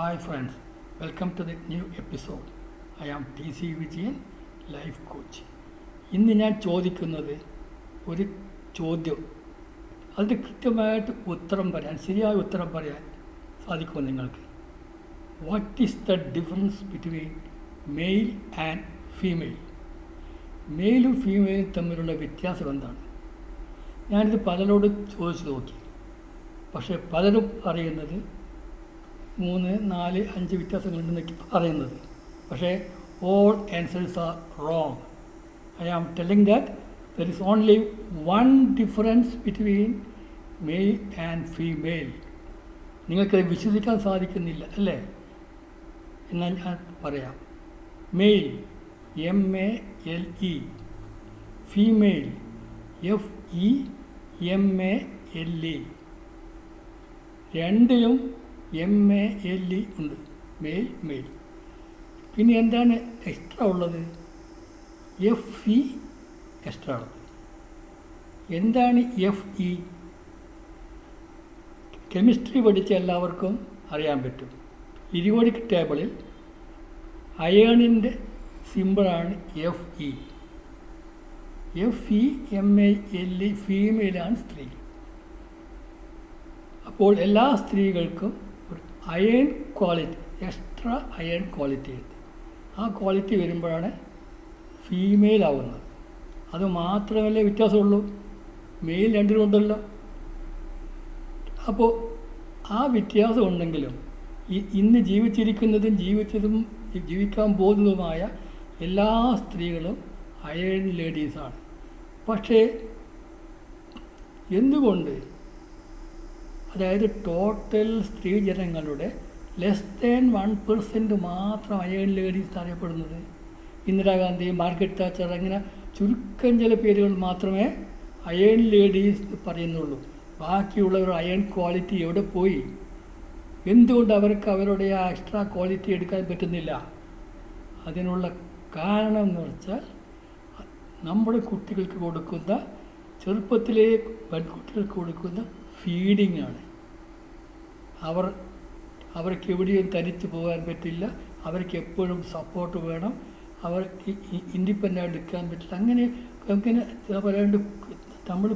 Hi friends, welcome to the new episode. I am TC Vijayan life coach. ഇന്ന് ഞാൻ ചോദിക്കുന്നത് ഒരു ചോദ്യം, അതിന് കൃത്യമായിട്ട് ശരിയായ ഉത്തരം പറയാൻ സാധിക്കുമോ നിങ്ങൾക്ക്? What is the difference between male and female? മെയിലും ഫീമെയിലും തമ്മിലുള്ള വ്യത്യാസം എന്താണ്? ഞാനിത് പലരോട് ചോദിച്ചു നോക്കി, പക്ഷേ പലരും അറിയുന്നത് 3, 4, 5 വ്യത്യാസങ്ങളുണ്ടെന്നൊക്കെ പറയുന്നത്. പക്ഷേ all answers are wrong. I am telling that there is only one difference between male and female. നിങ്ങൾക്കത് വിശ്വസിക്കാൻ സാധിക്കുന്നില്ല അല്ലേ? എന്നാൽ ഞാൻ പറയാം. Male MELE, female FEMALE. രണ്ടിലും MALE ഉണ്ട്, മെയിൽ. പിന്നെ എന്താണ് എക്സ്ട്രാ ഉള്ളത്? FE എക്സ്ട്രാ ഉള്ളത്. എന്താണ് FE? കെമിസ്ട്രി പഠിച്ച എല്ലാവർക്കും അറിയാൻ പറ്റും. പീരിയോഡിക് ടേബിളിൽ അയേണിൻ്റെ സിമ്പിളാണ് FE. FEMALE ഫീമെയിലാണ് സ്ത്രീ. അപ്പോൾ എല്ലാ സ്ത്രീകൾക്കും ഒരു iron quality, extra iron quality ഉണ്ട്. ആ ക്വാളിറ്റി വരുമ്പോഴാണ് ഫീമെയിൽ ആവുന്നത്. അത് മാത്രമല്ലേ വ്യത്യാസമുള്ളൂ, മെയിൽ രണ്ടിലും ഉണ്ടല്ലോ. അപ്പോൾ ആ വ്യത്യാസം ഉണ്ടെങ്കിലും ഇന്ന് ജീവിച്ചിരിക്കുന്നതും ജീവിക്കാൻ പോകുന്നതുമായ എല്ലാ സ്ത്രീകളും അയൺ ലേഡീസാണ്. പക്ഷേ എന്തുകൊണ്ട്, അതായത് ടോട്ടൽ സ്ത്രീജനങ്ങളുടെ ലെസ് ദാൻ 1% മാത്രം അയൺ ലേഡീസ് അറിയപ്പെടുന്നത്? ഇന്ദിരാഗാന്ധി, മാർഗരറ്റ് താച്ചർ, അങ്ങനെ ചുരുക്കം ചില പേരുകൾ മാത്രമേ അയൺ ലേഡീസ് പറയുന്നുള്ളൂ. ബാക്കിയുള്ളവർ അയൺ ക്വാളിറ്റി എവിടെ പോയി? എന്തുകൊണ്ട് അവർക്ക് അവരുടെ ആ എക്സ്ട്രാ ക്വാളിറ്റി എടുക്കാൻ പറ്റുന്നില്ല? അതിനുള്ള കാരണം എന്ന് വെച്ചാൽ നമ്മുടെ കുട്ടികൾക്ക് കൊടുക്കുന്ന, ചെറുപ്പത്തിലെ പെൺകുട്ടികൾക്ക് കൊടുക്കുന്ന ഫീഡിങ് ആണ്. അവർക്ക് എവിടെയും തനിച്ച് പോകാൻ പറ്റില്ല, അവർക്ക് എപ്പോഴും സപ്പോർട്ട് വേണം, അവർക്ക് ഇൻഡിപെൻഡൻ്റ് എടുക്കാൻ പറ്റില്ല. അങ്ങനെ പറയാണ്ട് നമ്മൾ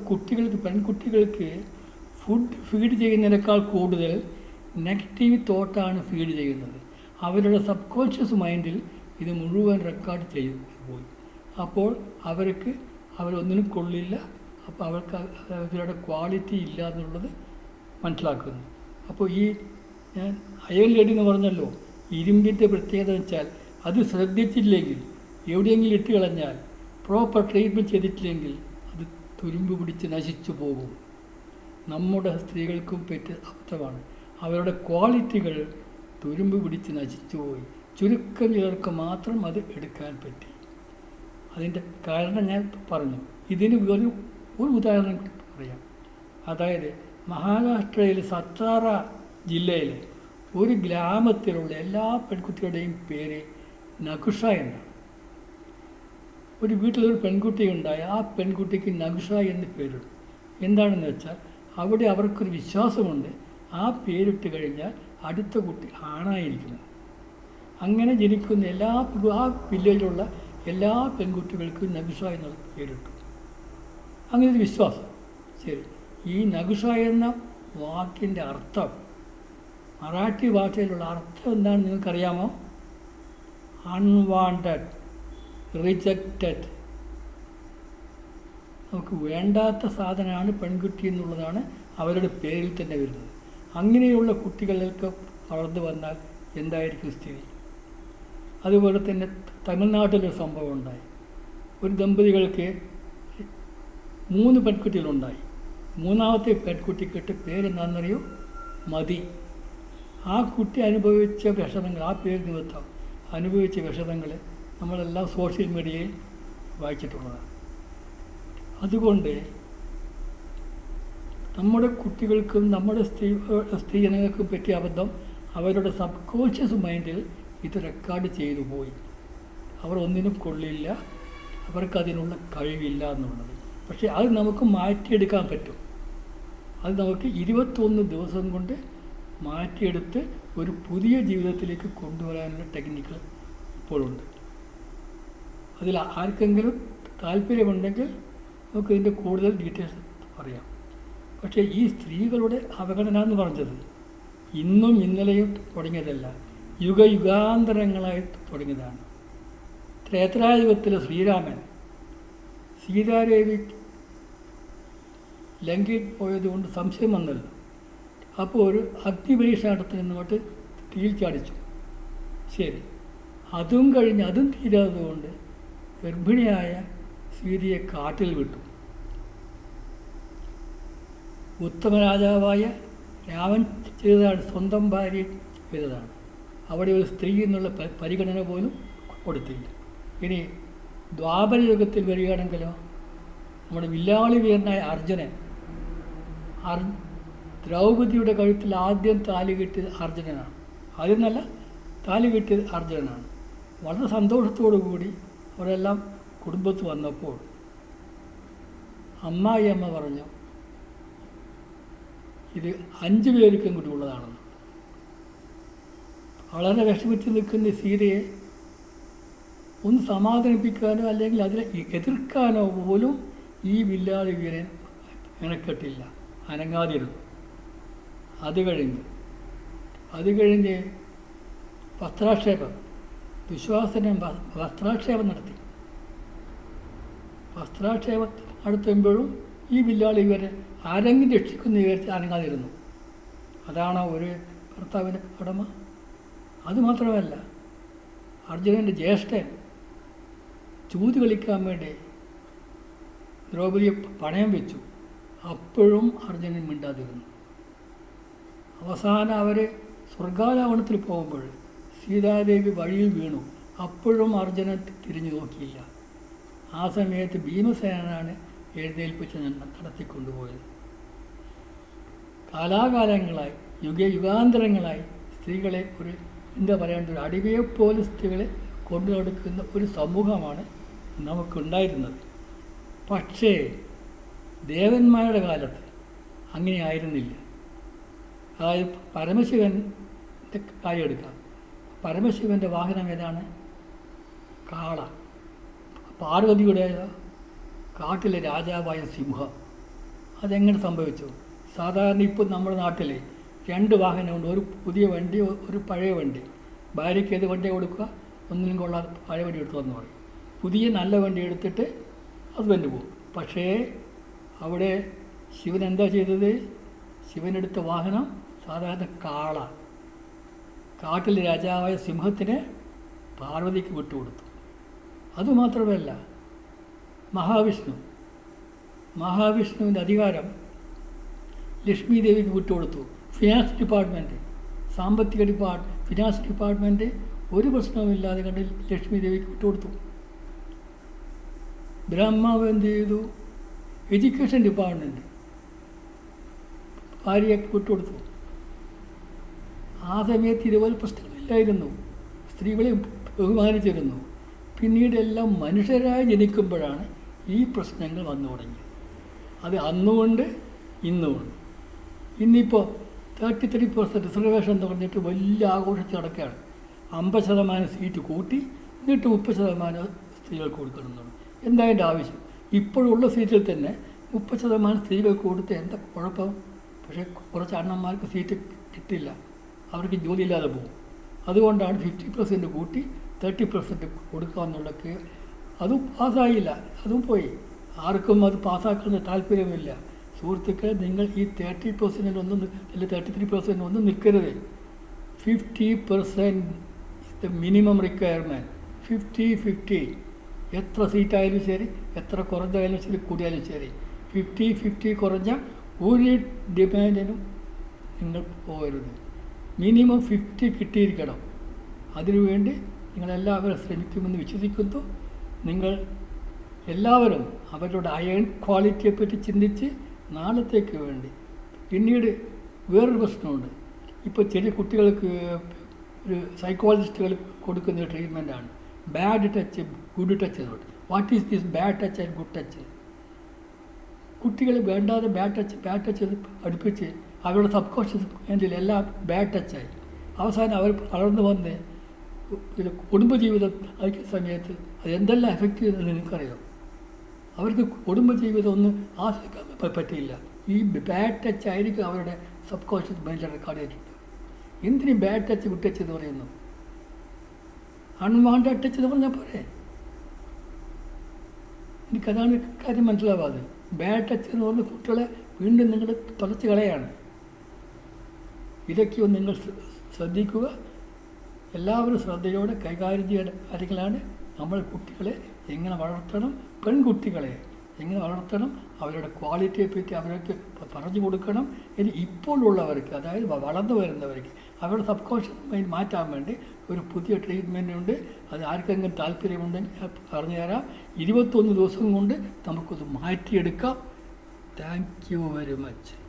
പെൺകുട്ടികൾക്ക് ഫീഡ് ചെയ്യുന്നതിനേക്കാൾ കൂടുതൽ നെഗറ്റീവ് തോട്ടാണ് ഫീഡ് ചെയ്യുന്നത്. അവരുടെ സബ് കോൺഷ്യസ് മൈൻഡിൽ ഇത് മുഴുവൻ റെക്കോർഡ് ചെയ്തു പോയി. അപ്പോൾ അവരൊന്നിനും കൊള്ളില്ല. അപ്പോൾ അവർക്ക് അവരുടെ ക്വാളിറ്റി ഇല്ല എന്നുള്ളത് മനസ്സിലാക്കുന്നു. അപ്പോൾ ഈ ഞാൻ അയൺ ലേഡി എന്ന് പറഞ്ഞല്ലോ, ഇരുമ്പിൻ്റെ പ്രത്യേകത വെച്ചാൽ അത് ശ്രദ്ധിച്ചില്ലെങ്കിൽ, എവിടെയെങ്കിലും ഇട്ട് കളഞ്ഞാൽ, പ്രോപ്പർ ട്രീറ്റ്മെൻറ്റ് ചെയ്തിട്ടില്ലെങ്കിൽ അത് തുരുമ്പ് പിടിച്ച് നശിച്ചു പോകും. നമ്മുടെ സ്ത്രീകൾക്കും പറ്റിയ അബദ്ധമാണ്. അവരുടെ ക്വാളിറ്റികൾ തുരുമ്പ് പിടിച്ച് നശിച്ചു പോയി. ചുരുക്കം ചിലർക്ക് മാത്രം അത് എടുക്കാൻ പറ്റി. അതിൻ്റെ കാരണം ഞാൻ പറഞ്ഞു. ഇതിന് ഒരു ഉദാഹരണം പറയാം. അതായത് മഹാരാഷ്ട്രയിൽ സത്താറ ജില്ലയിലെ ഒരു ഗ്രാമത്തിലുള്ള എല്ലാ പെൺകുട്ടികളുടെയും പേര് നകുഷ എന്നാണ്. ഒരു വീട്ടിലൊരു പെൺകുട്ടി ഉണ്ടായ ആ പെൺകുട്ടിക്ക് നകുഷ എന്ന് പേരുണ്ട്. എന്താണെന്ന് വെച്ചാൽ അവിടെ അവർക്കൊരു വിശ്വാസമുണ്ട്, ആ പേരിട്ട് കഴിഞ്ഞാൽ അടുത്ത കുട്ടി ആണായിരിക്കുന്നത്. അങ്ങനെ ജനിക്കുന്ന ആ വില്ലേജിലുള്ള എല്ലാ പെൺകുട്ടികൾക്കും നകുഷ എന്നുള്ള പേരിട്ടു. അങ്ങനെ ഒരു വിശ്വാസം. ശരി, ഈ നകുഷ എന്ന വാക്കിൻ്റെ അർത്ഥം, മറാഠി ഭാഷയിലുള്ള അർത്ഥം എന്താണെന്ന് നിങ്ങൾക്കറിയാമോ? Unwanted, rejected. നമുക്ക് വേണ്ടാത്ത സാധനമാണ് പെൺകുട്ടി എന്നുള്ളതാണ് അവരുടെ പേരിൽ തന്നെ വരുന്നത്. അങ്ങനെയുള്ള കുട്ടികൾക്ക് വളർന്നു വന്നാൽ എന്തായിരിക്കും സ്ഥിതി? അതുപോലെ തന്നെ തമിഴ്നാട്ടിലൊരു സംഭവം ഉണ്ടായി. ഒരു ദമ്പതികൾക്ക് 3 പെൺകുട്ടികളുണ്ടായി. 3ാമത്തെ പെൺകുട്ടിക്കിട്ട് പേരെന്താണെന്നറിയോ? മതി. ആ കുട്ടി അനുഭവിച്ച വിഷമങ്ങൾ, ആ പേര് നിമിത്തം അനുഭവിച്ച വിഷമങ്ങൾ നമ്മളെല്ലാം സോഷ്യൽ മീഡിയയിൽ വായിച്ചിട്ടുള്ളതാണ്. അതുകൊണ്ട് നമ്മുടെ കുട്ടികൾക്കും നമ്മുടെ സ്ത്രീജനങ്ങൾക്കും പറ്റിയ അബദ്ധം, അവരുടെ സബ് കോൺഷ്യസ് മൈൻഡിൽ ഇത് റെക്കോർഡ് ചെയ്തു പോയി. അവർ ഒന്നിനും കൊള്ളില്ല, അവർക്കതിനുള്ള കഴിവില്ല എന്നുള്ളത്. പക്ഷേ അത് നമുക്ക് മാറ്റിയെടുക്കാൻ പറ്റും. അത് നമുക്ക് 21 ദിവസം കൊണ്ട് മാറ്റിയെടുത്ത് ഒരു പുതിയ ജീവിതത്തിലേക്ക് കൊണ്ടുവരാനുള്ള ടെക്നിക്കുകൾ ഇപ്പോഴുണ്ട്. അതിൽ ആർക്കെങ്കിലും താല്പര്യമുണ്ടെങ്കിൽ നമുക്ക് ഇതിൻ്റെ കൂടുതൽ ഡീറ്റെയിൽസ് പറയാം. പക്ഷേ ഈ സ്ത്രീകളുടെ അവഗണന എന്ന് പറഞ്ഞത് ഇന്നും ഇന്നലെയും തുടങ്ങിയതല്ല, യുഗയുഗാന്തരങ്ങളായി തുടങ്ങിയതാണ്. ത്രേതായുഗത്തിലെ ശ്രീരാമൻ സീതാദേവി ലങ്കയിൽ പോയതുകൊണ്ട് സംശയം വന്നല്ലോ. അപ്പോൾ ഒരു അഗ്നിപരീക്ഷ നടത്തുന്നങ്ങോട്ട് തീയിൽ ചാടിച്ചു. ശരി, അതും കഴിഞ്ഞ് അതും തീരാത്തതുകൊണ്ട് ഗർഭിണിയായ സീതയെ കാട്ടിൽ വിട്ടു. ഉത്തമ രാജാവായ രാമൻ ചെയ്തതാണ്, സ്വന്തം ഭാര്യ ചെയ്തതാണ്. അവിടെ ഒരു സ്ത്രീ എന്നുള്ള പരിഗണന പോലും കൊടുത്തില്ല. ഇനി ദ്വാപരയുഗത്തിൽ വരികയാണെങ്കിലോ നമ്മുടെ വില്ലാളി വീരനായ അർജുനൻ, ദ്രൗപദിയുടെ കഴുത്തിൽ ആദ്യം താലി കെട്ടിയത് അർജുനനാണ്. ആദ്യം നല്ല താലി കെട്ടിയത് അർജുനനാണ്. വളരെ സന്തോഷത്തോടു കൂടി അവരെല്ലാം കുടുംബത്ത് വന്നപ്പോൾ അമ്മായിയമ്മ പറഞ്ഞു, ഇത് 5 പേർക്കും കൂടി ഉള്ളതാണെന്ന്. വളരെ വിഷമിച്ച് നിൽക്കുന്ന സീതയെ ഒന്ന് സമാധാനിപ്പിക്കാനോ അല്ലെങ്കിൽ അതിനെ എതിർക്കാനോ പോലും ഈ വില്ലാളി വീരൻ മെനക്കെട്ടില്ല, അനങ്ങാതിരുന്നു. അത് കഴിഞ്ഞ് വസ്ത്രാക്ഷേപം, വിശ്വാസനം വസ്ത്രാക്ഷേപം നടത്തി. വസ്ത്രാക്ഷേപം നടത്തുമ്പോഴും ഈ വില്ലാളി ഇവരെ ആരെങ്കിലും രക്ഷിക്കുന്ന വിചാരിച്ച് അനങ്ങാതിരുന്നു. അതാണ് ഒരു ഭർത്താവിൻ്റെ കടമ. അതുമാത്രമല്ല, അർജുനൻ്റെ ജ്യേഷ്ഠൻ ചൂത് കളിക്കാൻ വേണ്ടി ദ്രൗപദിയെ പണയം വെച്ചു. അപ്പോഴും അർജുനൻ മിണ്ടാതിരുന്നു. അവസാനം അവർ സ്വർഗാരോഹണത്തിൽ പോകുമ്പോൾ സീതാദേവി വഴിയിൽ വീണു. അപ്പോഴും അർജുനൻ തിരിഞ്ഞു നോക്കിയില്ല. ആ സമയത്ത് ഭീമസേനാണ് എഴുന്നേൽപ്പിച്ച് നടത്തിക്കൊണ്ടുപോയത്. കാലാകാലങ്ങളായി യുഗാന്തരങ്ങളായി സ്ത്രീകളെ ഒരു ഒരു അടിമയെപ്പോലെ സ്ത്രീകളെ കൊണ്ടു നടക്കുന്ന ഒരു സമൂഹമാണ് നമുക്കുണ്ടായിരുന്നത്. പക്ഷേ ദേവന്മാരുടെ കാലത്ത് അങ്ങനെ ആയിരുന്നില്ല. അതായത് പരമശിവൻ്റെ കാര്യം എടുക്കാം. പരമശിവൻ്റെ വാഹനം ഏതാണ്? കാള. പാർവതിയുടേത് കാട്ടിലെ രാജാവായ സിംഹം. അതെങ്ങനെ സംഭവിച്ചു? സാധാരണ ഇപ്പോൾ നമ്മുടെ നാട്ടിൽ 2 വാഹനമുണ്ട്. ഒരു പുതിയ വണ്ടി, ഒരു പഴയ വണ്ടി. ഭാര്യയ്ക്ക് ഏത് വണ്ടി കൊടുക്കുക? ഒന്നിനും കൊള്ളാതെ പഴയ വണ്ടി എടുത്തു വന്ന് പറയും. പുതിയ നല്ല വണ്ടി എടുത്തിട്ട് ഹസ്ബൻഡ് പോകും. പക്ഷേ അവിടെ ശിവൻ എന്താ ചെയ്തത്? ശിവനെടുത്ത വാഹനം സാധാരണ കാള. കാട്ടിലെ രാജാവായ സിംഹത്തിനെ പാർവതിക്ക് വിട്ടുകൊടുത്തു. അതുമാത്രമല്ല, മഹാവിഷ്ണുവിൻ്റെ അധികാരം ലക്ഷ്മി ദേവിക്ക് വിട്ടുകൊടുത്തു. ഫിനാൻസ് ഡിപ്പാർട്ട്മെൻറ്റ്, ഫിനാൻസ് ഡിപ്പാർട്ട്മെൻറ്റ് ഒരു പ്രശ്നവുമില്ലാതെ കണ്ട് ലക്ഷ്മി ദേവിക്ക് വിട്ടുകൊടുത്തു. ബ്രഹ്മാവ് എന്ത് ചെയ്തു? എഡ്യൂക്കേഷൻ ഡിപ്പാർട്ട്മെൻറ്റ് ഭാര്യയ്ക്ക് വിട്ടുകൊടുത്തു. ആ സമയത്ത് ഇതുപോലെ പ്രശ്നങ്ങളില്ലായിരുന്നു. സ്ത്രീകളെ ബഹുമാനിച്ചിരുന്നു. പിന്നീട് എല്ലാം മനുഷ്യരായി ജനിക്കുമ്പോഴാണ് ഈ പ്രശ്നങ്ങൾ വന്നു തുടങ്ങിയത്. അത് അന്നുകൊണ്ട് ഇന്നുകൊണ്ട്. ഇന്നിപ്പോൾ 33% റിസർവേഷൻ എന്ന് പറഞ്ഞിട്ട് വലിയ ആഘോഷിച്ച് നടക്കുകയാണ്. 50% സീറ്റ് കൂട്ടി, എന്നിട്ട് 30% സ്ത്രീകൾക്ക് കൊടുക്കണമെന്നാണ്. എന്താ അതിൻ്റെ ആവശ്യം? ഇപ്പോഴുള്ള സീറ്റിൽ തന്നെ 30% സ്ത്രീകൾക്ക് കൊടുത്ത് എന്താ കുഴപ്പം? പക്ഷേ കുറച്ച് അണ്ണന്മാർക്ക് സീറ്റ് കിട്ടില്ല, അവർക്ക് ജോലിയില്ലാതെ പോകും. അതുകൊണ്ടാണ് 50% കൂട്ടി 30% കൊടുക്കാമെന്നുള്ളതൊക്കെ. അതും പാസ്സായില്ല, അതും പോയി. ആർക്കും അത് പാസ്സാക്കുന്ന താല്പര്യമില്ല. സുഹൃത്തുക്കളെ, നിങ്ങൾ ഈ 30% അല്ലെങ്കിൽ 33% ഒന്നും നിൽക്കരുത്. 50% ഇസ് ദ മിനിമം റിക്വയർമെൻറ്റ്. 50-50. എത്ര സീറ്റായാലും ശരി, എത്ര കുറഞ്ഞായാലും ശരി, കൂടിയാലും ശരി, 50-50 കുറഞ്ഞ ഒരു ഡിമാൻഡിനും നിങ്ങൾ പോകരുത്. മിനിമം 50 കിട്ടിയിരിക്കണം. അതിനുവേണ്ടി നിങ്ങളെല്ലാവരും ശ്രമിക്കുമെന്ന് വിശ്വസിക്കുന്നു. നിങ്ങൾ എല്ലാവരും അവരുടെ അയൺ ക്വാളിറ്റിയെപ്പറ്റി ചിന്തിച്ച് നാളത്തേക്ക് വേണ്ടി. പിന്നീട് വേറൊരു പ്രശ്നമുണ്ട്. ഇപ്പോൾ ചെറിയ കുട്ടികൾക്ക് ഒരു സൈക്കോളജിസ്റ്റുകൾ കൊടുക്കുന്ന ട്രീറ്റ്മെൻറ്റാണ് ബാഡ് ടച്ച്, ഗുഡ് ടച്ച് എന്നോട്ട്. What is this bad touch and good touch? കുട്ടികൾ വേണ്ടാതെ ബാഡ് ടച്ച് പഠിപ്പിച്ച് അവരുടെ സബ് കോൺഷ്യസ് മൈൻഡിൽ എല്ലാം ബാഡ് ടച്ചായി. അവസാനം അവർ വളർന്നു വന്ന് ഒരു കുടുംബജീവിതം അയക്കുന്ന സമയത്ത് അത് എന്തെല്ലാം എഫക്റ്റ് ചെയ്തെന്ന് നിങ്ങൾക്കറിയാം. അവർക്ക് കുടുംബജീവിതം ഒന്നും ആസ്വദിക്കാൻ പറ്റിയില്ല. ഈ ബാഡ് ടച്ച് ആയിരിക്കും അവരുടെ സബ് കോൺഷ്യസ് മൈൻഡിൽ റെക്കോർഡ് ചെയ്തിട്ടുണ്ട്. എന്തിനും ബാഡ് ടച്ച് ഗുഡ് ടച്ച് എന്ന് പറയുന്നു? അൺവാണ്ടഡ് ടച്ച് എന്ന് പറഞ്ഞാൽ പോരെ. എനിക്കതാണ് കാര്യം മനസ്സിലാവാതെ. ബാഡ് ടച്ച് എന്ന് പറഞ്ഞ കുട്ടികളെ വീണ്ടും നിങ്ങൾ തുളച്ച് കളയാണ്. ഇതൊക്കെ ഒന്ന് നിങ്ങൾ ശ്രദ്ധിക്കുക. എല്ലാവരും ശ്രദ്ധയോടെ കൈകാര്യം ചെയ്യേണ്ട കാര്യങ്ങളാണ്. നമ്മൾ കുട്ടികളെ എങ്ങനെ വളർത്തണം, പെൺകുട്ടികളെ എങ്ങനെ വളർത്തണം, അവരുടെ ക്വാളിറ്റിയെ പറ്റി അവർക്ക് പറഞ്ഞു കൊടുക്കണം. ഇനി ഇപ്പോഴുള്ളവർക്ക്, അതായത് വളർന്നു വരുന്നവർക്ക് അവരുടെ സബ് കോൺഷ്യസ് മൈൻഡ് മാറ്റാൻ വേണ്ടി ഒരു പുതിയ ട്രീറ്റ്മെൻ്റ് ഉണ്ട്. അത് ആർക്കെങ്കിലും താല്പര്യമുണ്ടെങ്കിൽ ഞാൻ പറഞ്ഞു തരാം. 21 ദിവസം കൊണ്ട് നമുക്കത് മാറ്റിയെടുക്കാം. Thank you very much.